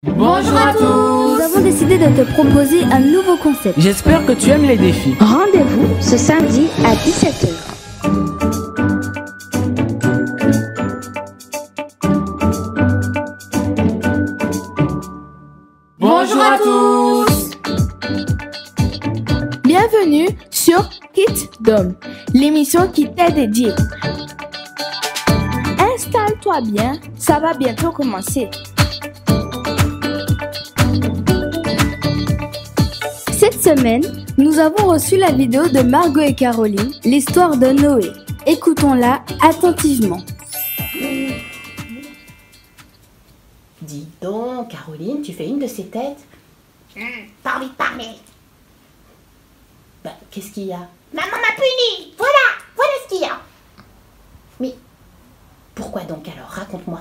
Bonjour à tous. Nous avons décidé de te proposer un nouveau concept. J'espère que tu aimes les défis. Rendez-vous ce samedi à 17 h. Bonjour à tous. Bienvenue sur Kit Dom, l'émission qui t'est dédiée. Installe-toi bien, ça va bientôt commencer. Cette semaine, nous avons reçu la vidéo de Margot et Caroline, l'histoire de Noé. Écoutons-la attentivement. Dis donc, Caroline, tu fais une de ces têtes? Pas envie de parler. Bah, qu'est-ce qu'il y a? Maman m'a puni. Voilà ce qu'il y a. Mais pourquoi donc alors? Raconte-moi.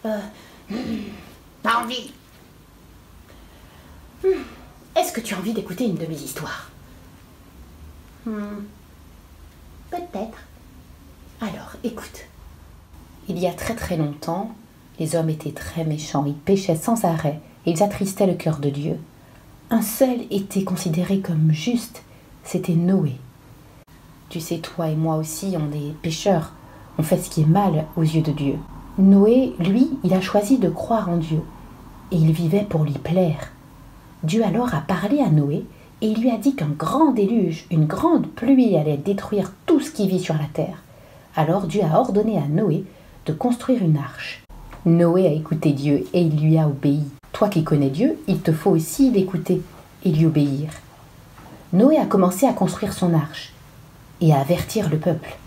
Pas envie. Est-ce que tu as envie d'écouter une de mes histoires? Peut-être. Alors, écoute. Il y a très très longtemps, les hommes étaient très méchants. Ils péchaient sans arrêt et ils attristaient le cœur de Dieu. Un seul était considéré comme juste, c'était Noé. Tu sais, toi et moi aussi, on est pécheurs. On fait ce qui est mal aux yeux de Dieu. Noé, lui, il a choisi de croire en Dieu. Et il vivait pour lui plaire. Dieu alors a parlé à Noé et il lui a dit qu'un grand déluge, une grande pluie allait détruire tout ce qui vit sur la terre. Alors Dieu a ordonné à Noé de construire une arche. Noé a écouté Dieu et il lui a obéi. Toi qui connais Dieu, il te faut aussi l'écouter et lui obéir. Noé a commencé à construire son arche et à avertir le peuple.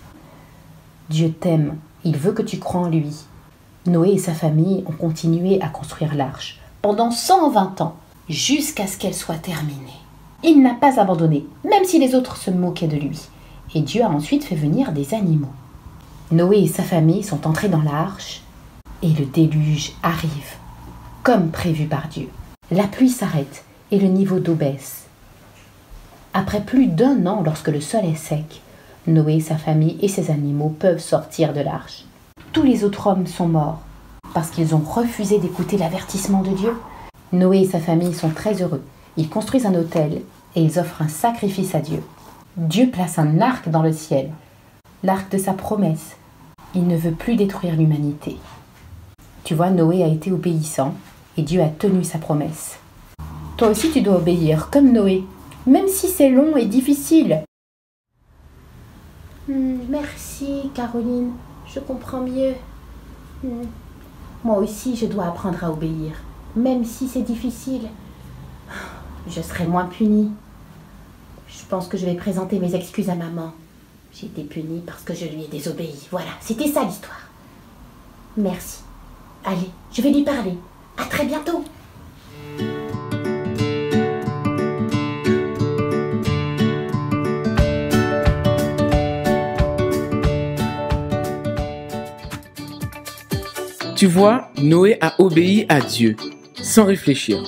Dieu t'aime, il veut que tu crois en lui. Noé et sa famille ont continué à construire l'arche pendant 120 ans, jusqu'à ce qu'elle soit terminée. Il n'a pas abandonné, même si les autres se moquaient de lui. Et Dieu a ensuite fait venir des animaux. Noé et sa famille sont entrés dans l'arche et le déluge arrive, comme prévu par Dieu. La pluie s'arrête et le niveau d'eau baisse. Après plus d'1 an, lorsque le sol est sec, Noé et sa famille et ses animaux peuvent sortir de l'arche. Tous les autres hommes sont morts parce qu'ils ont refusé d'écouter l'avertissement de Dieu. Noé et sa famille sont très heureux. Ils construisent un autel et ils offrent un sacrifice à Dieu. Dieu place un arc dans le ciel, l'arc de sa promesse. Il ne veut plus détruire l'humanité. Tu vois, Noé a été obéissant et Dieu a tenu sa promesse. Toi aussi, tu dois obéir comme Noé, même si c'est long et difficile. Merci, Caroline. Je comprends mieux. Moi aussi, je dois apprendre à obéir. Même si c'est difficile, je serai moins punie. Je pense que je vais présenter mes excuses à maman. J'ai été punie parce que je lui ai désobéi. Voilà, c'était ça l'histoire. Merci. Allez, je vais lui parler. À très bientôt. Tu vois, Noé a obéi à Dieu, sans réfléchir.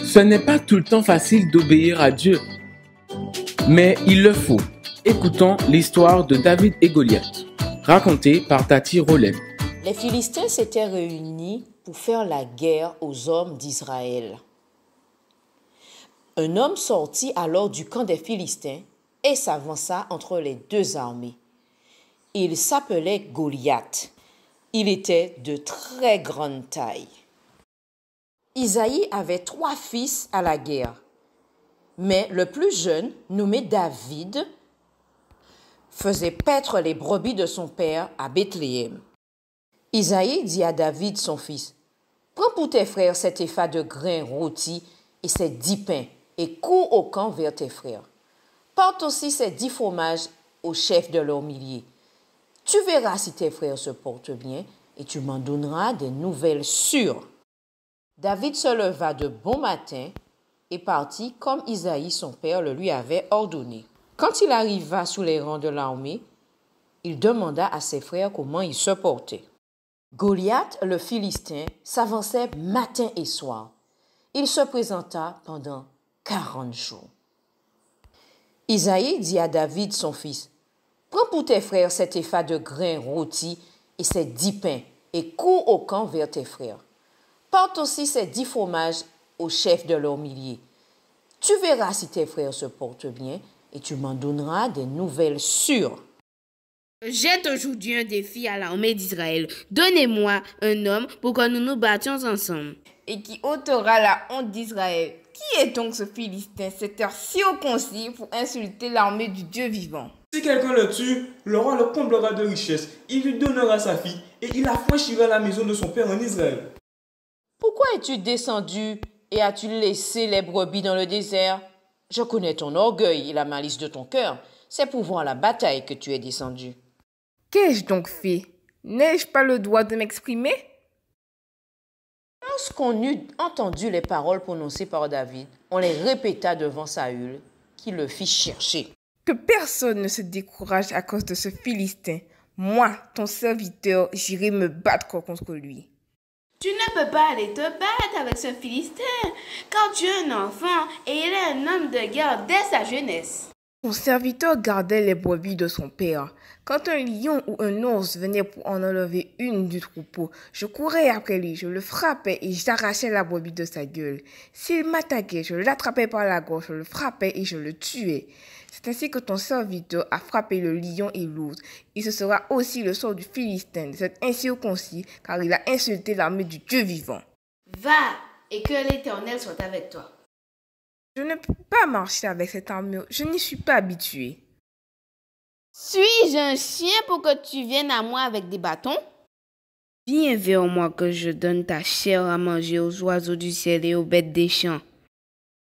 Ce n'est pas tout le temps facile d'obéir à Dieu, mais il le faut. Écoutons l'histoire de David et Goliath, racontée par Tati Rolem. Les Philistins s'étaient réunis pour faire la guerre aux hommes d'Israël. Un homme sortit alors du camp des Philistins et s'avança entre les deux armées. Il s'appelait Goliath. Il était de très grande taille. Isaïe avait 3 fils à la guerre, mais le plus jeune, nommé David, faisait paître les brebis de son père à Bethléem. Isaïe dit à David, son fils, « Prends pour tes frères cet épha de grains rôtis et ces 10 pains, et cours au camp vers tes frères. Porte aussi ces 10 fromages au chef de leurs milliers. Tu verras si tes frères se portent bien, et tu m'en donneras des nouvelles sûres. » David se leva de bon matin et partit comme Isaïe son père le lui avait ordonné. Quand il arriva sous les rangs de l'armée, il demanda à ses frères comment ils se portaient. Goliath, le Philistin, s'avançait matin et soir. Il se présenta pendant 40 jours. Isaïe dit à David, son fils, « Prends pour tes frères cet épha de grains rôtis et ces 10 pains, et cours au camp vers tes frères. Porte aussi ces 10 fromages au chef de leur millier. Tu verras si tes frères se portent bien et tu m'en donneras des nouvelles sûres. Jette aujourd'hui un défi à l'armée d'Israël. Donnez-moi un homme pour que nous nous battions ensemble. Et qui ôtera la honte d'Israël. Qui est donc ce Philistin, cet heure si haut concis pour insulter l'armée du Dieu vivant? Si quelqu'un le tue, le roi le comblera de richesses, il lui donnera sa fille et il affranchira la maison de son père en Israël. Pourquoi es-tu descendu et as-tu laissé les brebis dans le désert? Je connais ton orgueil et la malice de ton cœur. C'est pour voir la bataille que tu es descendu. Qu'ai-je donc fait? N'ai-je pas le droit de m'exprimer? Lorsqu'on eut entendu les paroles prononcées par David, on les répéta devant Saül, qui le fit chercher. Que personne ne se décourage à cause de ce Philistin. Moi, ton serviteur, j'irai me battre contre lui. Tu ne peux pas aller te battre avec ce Philistin, car tu es un enfant et il est un homme de guerre dès sa jeunesse. Ton serviteur gardait les brebis de son père. Quand un lion ou un ours venait pour en enlever une du troupeau, je courais après lui, je le frappais et j'arrachais la brebis de sa gueule. S'il m'attaquait, je l'attrapais par la gorge, je le frappais et je le tuais. C'est ainsi que ton serviteur a frappé le lion et l'ours. Et ce sera aussi le sort du Philistin, de cet incirconcis, car il a insulté l'armée du Dieu vivant. Va, et que l'Éternel soit avec toi. Je ne peux pas marcher avec cette armure, je n'y suis pas habitué. Suis-je un chien pour que tu viennes à moi avec des bâtons? Viens vers moi que je donne ta chair à manger aux oiseaux du ciel et aux bêtes des champs.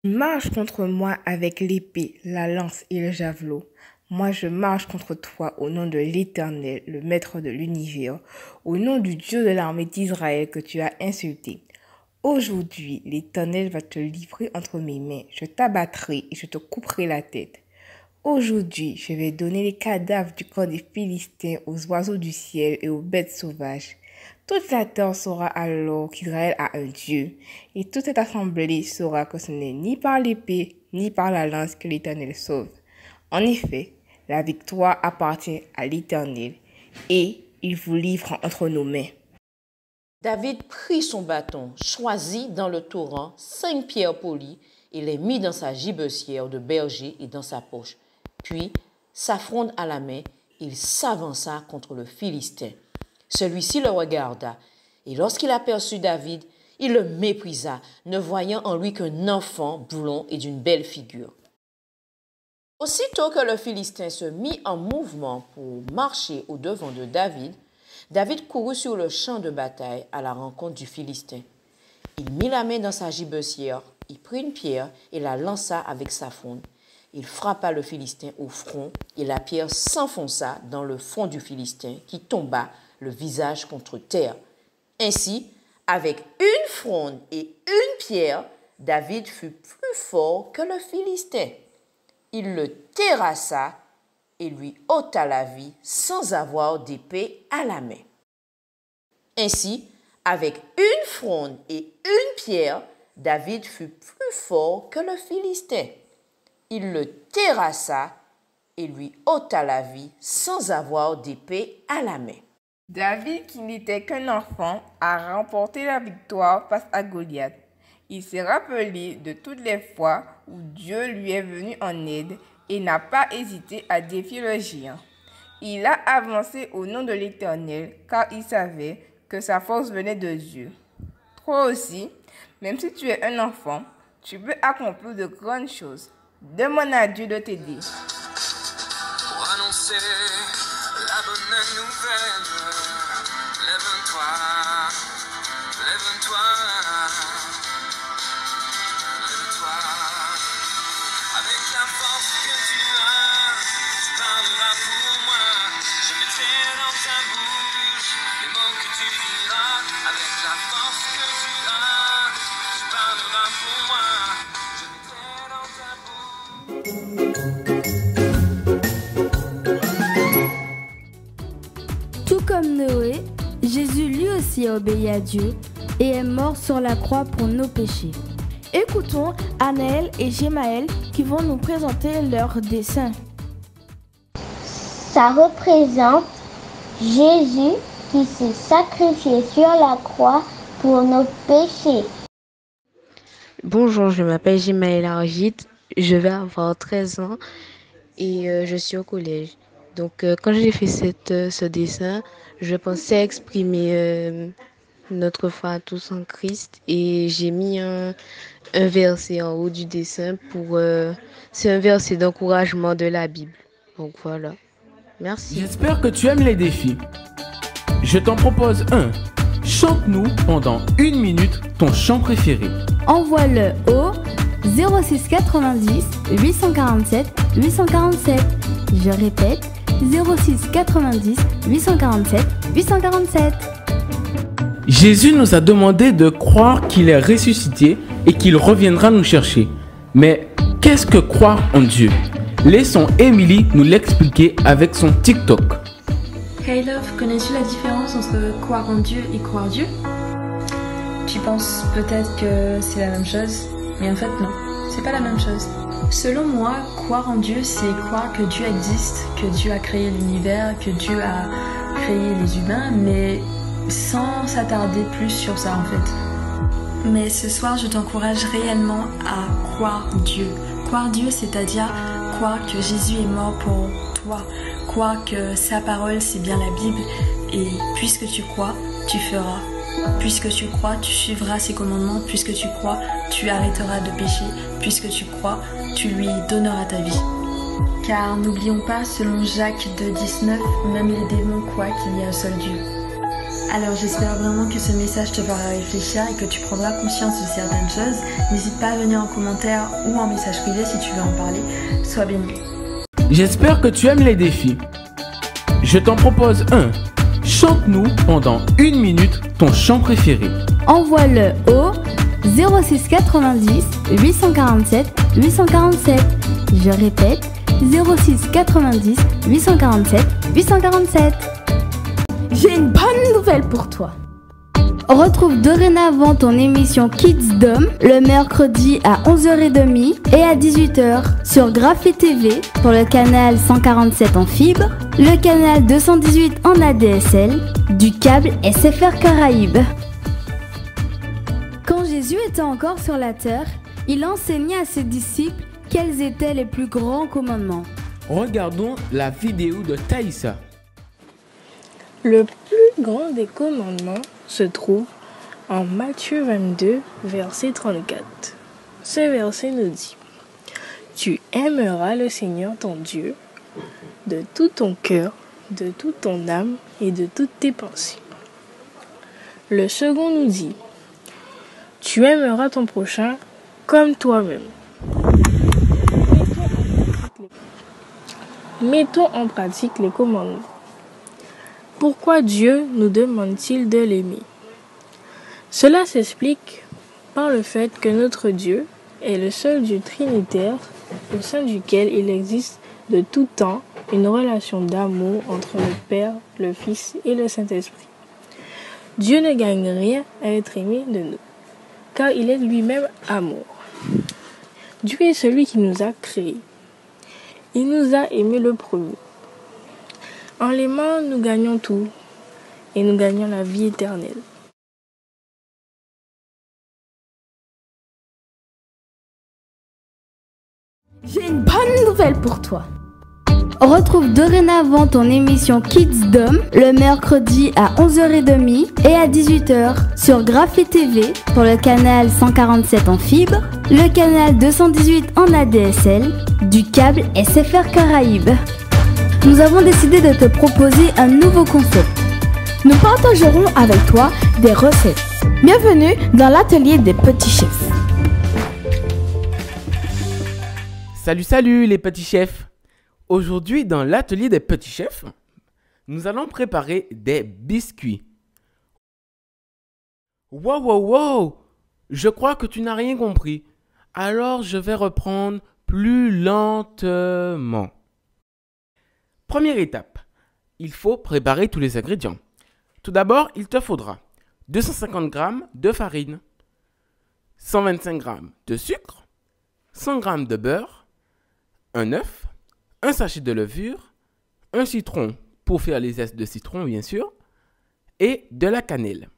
Marche contre moi avec l'épée, la lance et le javelot. Moi je marche contre toi au nom de l'Éternel, le Maître de l'univers, au nom du Dieu de l'armée d'Israël que tu as insulté. Aujourd'hui, l'Éternel va te livrer entre mes mains. Je t'abattrai et je te couperai la tête. Aujourd'hui, je vais donner les cadavres du corps des Philistins aux oiseaux du ciel et aux bêtes sauvages. Toute la terre saura alors qu'Israël a un Dieu, et toute cette assemblée saura que ce n'est ni par l'épée, ni par la lance que l'Éternel sauve. En effet, la victoire appartient à l'Éternel, et il vous livre entre nos mains. David prit son bâton, choisit dans le torrent 5 pierres polies et les mit dans sa gibecière de berger et dans sa poche. Puis, sa fronde à la main, il s'avança contre le Philistin. Celui-ci le regarda, et lorsqu'il aperçut David, il le méprisa, ne voyant en lui qu'un enfant blond et d'une belle figure. Aussitôt que le Philistin se mit en mouvement pour marcher au-devant de David, David courut sur le champ de bataille à la rencontre du Philistin. Il mit la main dans sa gibecière, il prit une pierre et la lança avec sa fronde. Il frappa le Philistin au front et la pierre s'enfonça dans le front du Philistin qui tomba le visage contre terre. Ainsi, avec une fronde et une pierre, David fut plus fort que le Philistin. Il le terrassa et lui ôta la vie sans avoir d'épée à la main. Ainsi, avec une fronde et une pierre, David fut plus fort que le Philistin. Il le terrassa et lui ôta la vie sans avoir d'épée à la main. David, qui n'était qu'un enfant, a remporté la victoire face à Goliath. Il s'est rappelé de toutes les fois où Dieu lui est venu en aide et n'a pas hésité à défier le géant. Il a avancé au nom de l'Éternel car il savait que sa force venait de Dieu. Toi aussi, même si tu es un enfant, tu peux accomplir de grandes choses. Demande à Dieu de t'aider. Pour annoncer la bonne nouvelle, lève-toi, lève-toi, lève-toi. Avec la force que tu as, tu parleras pour moi. Je mettrai dans ta bouche les mots que tu diras. Avec la force que tu as, tu parleras pour moi. Je mettrai dans ta bouche. Tout comme Noé, Jésus lui aussi a obéi à Dieu et est mort sur la croix pour nos péchés. Écoutons Anaël et Gémaël qui vont nous présenter leur dessin. Ça représente Jésus qui s'est sacrifié sur la croix pour nos péchés. Bonjour, je m'appelle Jimaël Argit, je vais avoir 13 ans et je suis au collège. Donc quand j'ai fait ce dessin, je pensais exprimer notre foi à tous en Christ et j'ai mis un verset en haut du dessin c'est un verset d'encouragement de la Bible. Donc voilà, merci. J'espère que tu aimes les défis. Je t'en propose un. Chante-nous pendant 1 minute ton chant préféré. Envoie-le au 06 90 847 847. Je répète, 06 90 847 847. Jésus nous a demandé de croire qu'il est ressuscité et qu'il reviendra nous chercher. Mais qu'est-ce que croire en Dieu? Laissons Émilie nous l'expliquer avec son TikTok. Hey love, connais-tu la différence entre croire en Dieu et croire Dieu? Tu penses peut-être que c'est la même chose, mais en fait non, c'est pas la même chose. Selon moi, croire en Dieu, c'est croire que Dieu existe, que Dieu a créé l'univers, que Dieu a créé les humains, mais sans s'attarder plus sur ça en fait. Mais ce soir, je t'encourage réellement à croire Dieu. Croire Dieu, c'est-à-dire croire que Jésus est mort pour toi. Croire que sa parole, c'est bien la Bible. Et puisque tu crois, tu feras. Puisque tu crois, tu suivras ses commandements. Puisque tu crois, tu arrêteras de pécher. Puisque tu crois, tu lui donneras ta vie. Car n'oublions pas, selon Jacques 2,19, même les démons croient qu'il y a un seul Dieu. Alors j'espère vraiment que ce message te fera réfléchir et que tu prendras conscience de certaines choses. N'hésite pas à venir en commentaire ou en message privé si tu veux en parler. Sois béni. J'espère que tu aimes les défis. Je t'en propose un. Chante-nous pendant 1 minute ton chant préféré. Envoie-le au 06 90 847 847. Je répète, 06 90 847 847. J'ai une bonne nouvelle pour toi. Retrouve dorénavant ton émission Kids Dom le mercredi à 11h30 et à 18h sur Graphé TV pour le canal 147 en fibre, le canal 218 en ADSL, du câble SFR Caraïbes. Quand Jésus était encore sur la terre, il enseignait à ses disciples quels étaient les plus grands commandements. Regardons la vidéo de Taïssa. Le plus grand des commandements se trouve en Matthieu 22, verset 34. Ce verset nous dit: Tu aimeras le Seigneur ton Dieu de tout ton cœur, de toute ton âme et de toutes tes pensées. Le second nous dit: Tu aimeras ton prochain comme toi-même. Mettons en pratique les commandements. Pourquoi Dieu nous demande-t-il de l'aimer? Cela s'explique par le fait que notre Dieu est le seul Dieu trinitaire au sein duquel il existe de tout temps une relation d'amour entre le Père, le Fils et le Saint-Esprit. Dieu ne gagne rien à être aimé de nous, car il est lui-même amour. Dieu est celui qui nous a créés. Il nous a aimés le premier. En l'aimant, nous gagnons tout et nous gagnons la vie éternelle. J'ai une bonne nouvelle pour toi. Retrouve dorénavant ton émission Kids Dom le mercredi à 11h30 et à 18h sur Graphé TV pour le canal 147 en fibre, le canal 218 en ADSL, du câble SFR Caraïbes. Nous avons décidé de te proposer un nouveau concept. Nous partagerons avec toi des recettes. Bienvenue dans l'atelier des petits chefs. Salut les petits chefs. Aujourd'hui dans l'atelier des petits chefs, nous allons préparer des biscuits. Wow, je crois que tu n'as rien compris. Alors je vais reprendre plus lentement. Première étape, il faut préparer tous les ingrédients. Tout d'abord, il te faudra 250 g de farine, 125 g de sucre, 100 g de beurre, un œuf, un sachet de levure, un citron pour faire les zestes de citron bien sûr, et de la cannelle.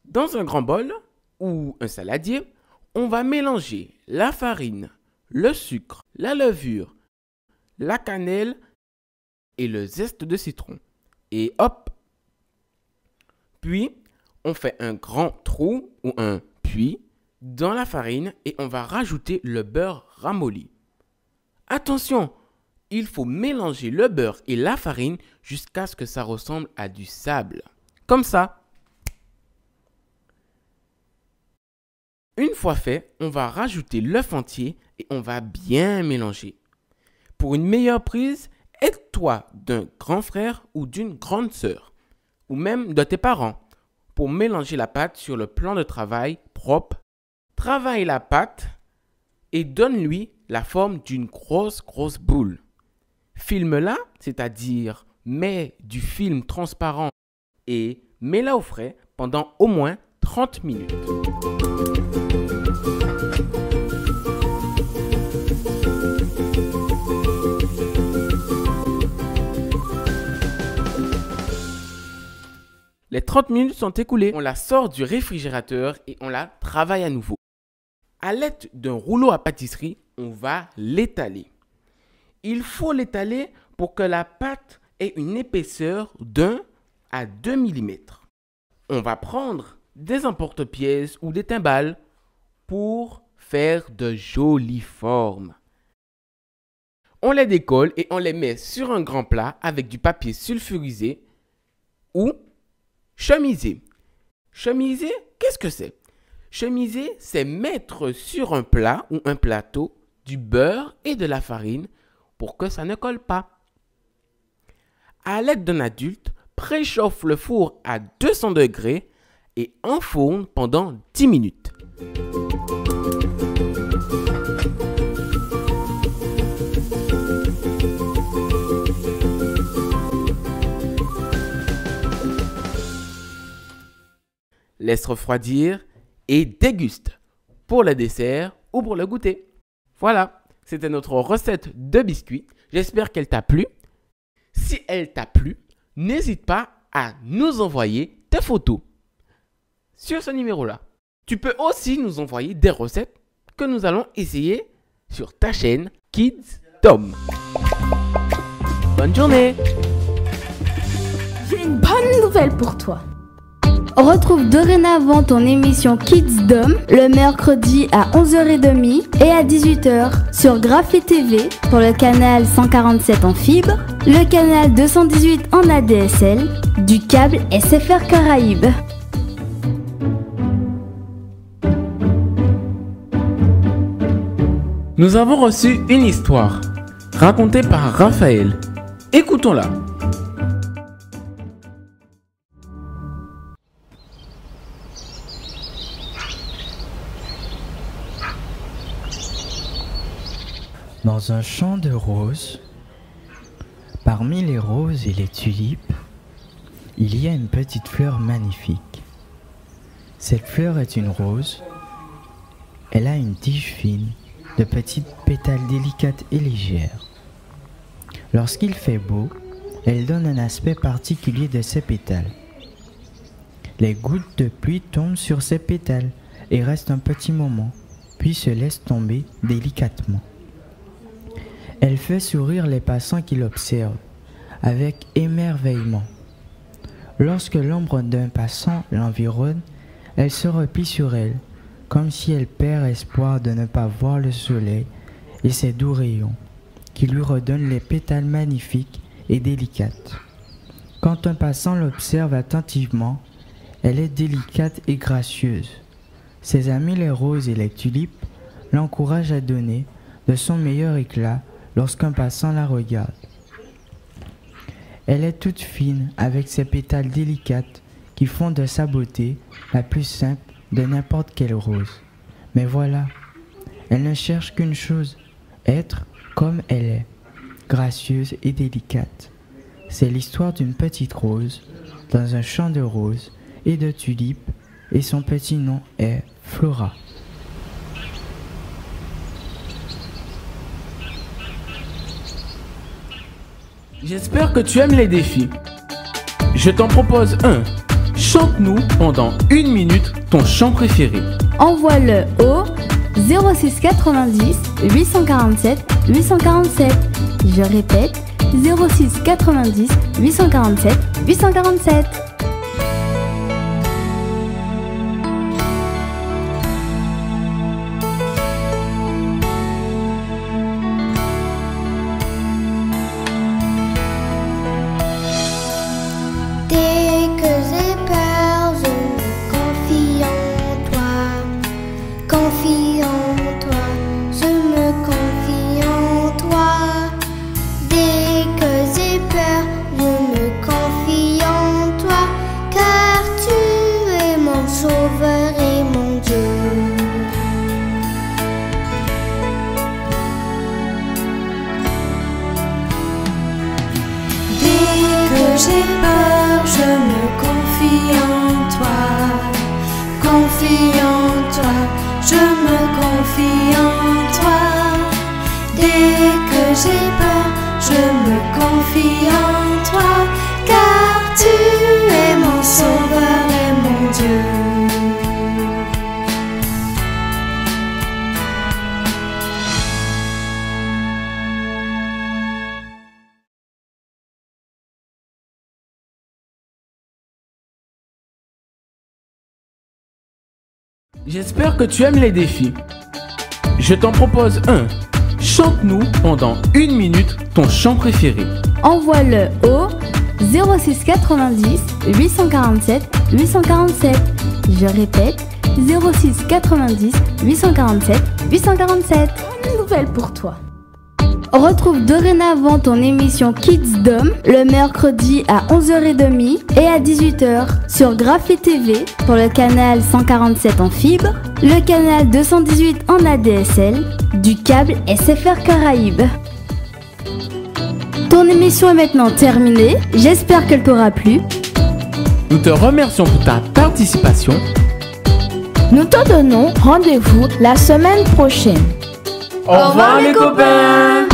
Dans un grand bol ou un saladier, on va mélanger la farine, le sucre, la levure, la cannelle et le zeste de citron. Et hop! Puis, on fait un grand trou ou un puits dans la farine et on va rajouter le beurre ramolli. Attention, il faut mélanger le beurre et la farine jusqu'à ce que ça ressemble à du sable. Comme ça. Une fois fait, on va rajouter l'œuf entier et on va bien mélanger. Pour une meilleure prise, aide-toi d'un grand frère ou d'une grande sœur, ou même de tes parents, pour mélanger la pâte sur le plan de travail propre. Travaille la pâte et donne-lui la forme d'une grosse boule. Filme-la, c'est-à-dire mets du film transparent et mets-la au frais pendant au moins 30 minutes. Les 30 minutes sont écoulées, on la sort du réfrigérateur et on la travaille à nouveau. À l'aide d'un rouleau à pâtisserie, on va l'étaler. Il faut l'étaler pour que la pâte ait une épaisseur d'1 à 2 mm. On va prendre des emporte-pièces ou des timbales pour faire de jolies formes. On les décolle et on les met sur un grand plat avec du papier sulfurisé ou chemiser. Chemiser, qu'est-ce que c'est? Chemiser, c'est mettre sur un plat ou un plateau du beurre et de la farine pour que ça ne colle pas. À l'aide d'un adulte, préchauffe le four à 200 degrés et enfourne pendant 10 minutes. Laisse refroidir et déguste pour le dessert ou pour le goûter. Voilà, c'était notre recette de biscuits. J'espère qu'elle t'a plu. Si elle t'a plu, n'hésite pas à nous envoyer tes photos sur ce numéro-là. Tu peux aussi nous envoyer des recettes que nous allons essayer sur ta chaîne Kids Dom. Bonne journée! J'ai une bonne nouvelle pour toi. Retrouve dorénavant ton émission Kids Dom le mercredi à 11h30 et à 18h sur Graphé TV pour le canal 147 en fibre, le canal 218 en ADSL, du câble SFR Caraïbes. Nous avons reçu une histoire racontée par Raphaël. Écoutons-la. Dans un champ de roses, parmi les roses et les tulipes, il y a une petite fleur magnifique. Cette fleur est une rose. Elle a une tige fine, de petites pétales délicates et légères. Lorsqu'il fait beau, elle donne un aspect particulier de ses pétales. Les gouttes de pluie tombent sur ses pétales et restent un petit moment, puis se laissent tomber délicatement. Elle fait sourire les passants qui l'observent avec émerveillement. Lorsque l'ombre d'un passant l'environne, elle se replie sur elle, comme si elle perd espoir de ne pas voir le soleil et ses doux rayons, qui lui redonnent les pétales magnifiques et délicates. Quand un passant l'observe attentivement, elle est délicate et gracieuse. Ses amis les roses et les tulipes l'encouragent à donner de son meilleur éclat lorsqu'un passant la regarde. Elle est toute fine avec ses pétales délicates qui font de sa beauté la plus simple de n'importe quelle rose. Mais voilà, elle ne cherche qu'une chose, être comme elle est, gracieuse et délicate. C'est l'histoire d'une petite rose dans un champ de roses et de tulipes et son petit nom est Flora. J'espère que tu aimes les défis. Je t'en propose un. chante-nous pendant 1 minute ton chant préféré. Envoie-le au 06 90 847 847. Je répète, 06 90 847 847. Dès que j'ai peur, je me confie en toi. Confie en toi, je me confie en toi. Dès que j'ai peur, je me confie en toi. Car tu es mon sauveur et mon Dieu. Dès que j'ai peur, je me confie en toi. Confie en toi, je me confie en toi. Dès que j'ai peur, je me confie en toi. Car tu es mon sauveur et mon Dieu. J'espère que tu aimes les défis. Je t'en propose un. Chante-nous pendant 1 minute ton chant préféré. Envoie-le au 06 90 847 847. Je répète, 06 90 847 847. Une nouvelle pour toi. Retrouve dorénavant ton émission Kids Dom le mercredi à 11h30 et à 18h sur Graphé TV pour le canal 147 en fibre, le canal 218 en ADSL, du câble SFR Caraïbes. Ton émission est maintenant terminée, j'espère qu'elle t'aura plu. Nous te remercions pour ta participation. Nous te donnons rendez-vous la semaine prochaine. Au revoir les copains!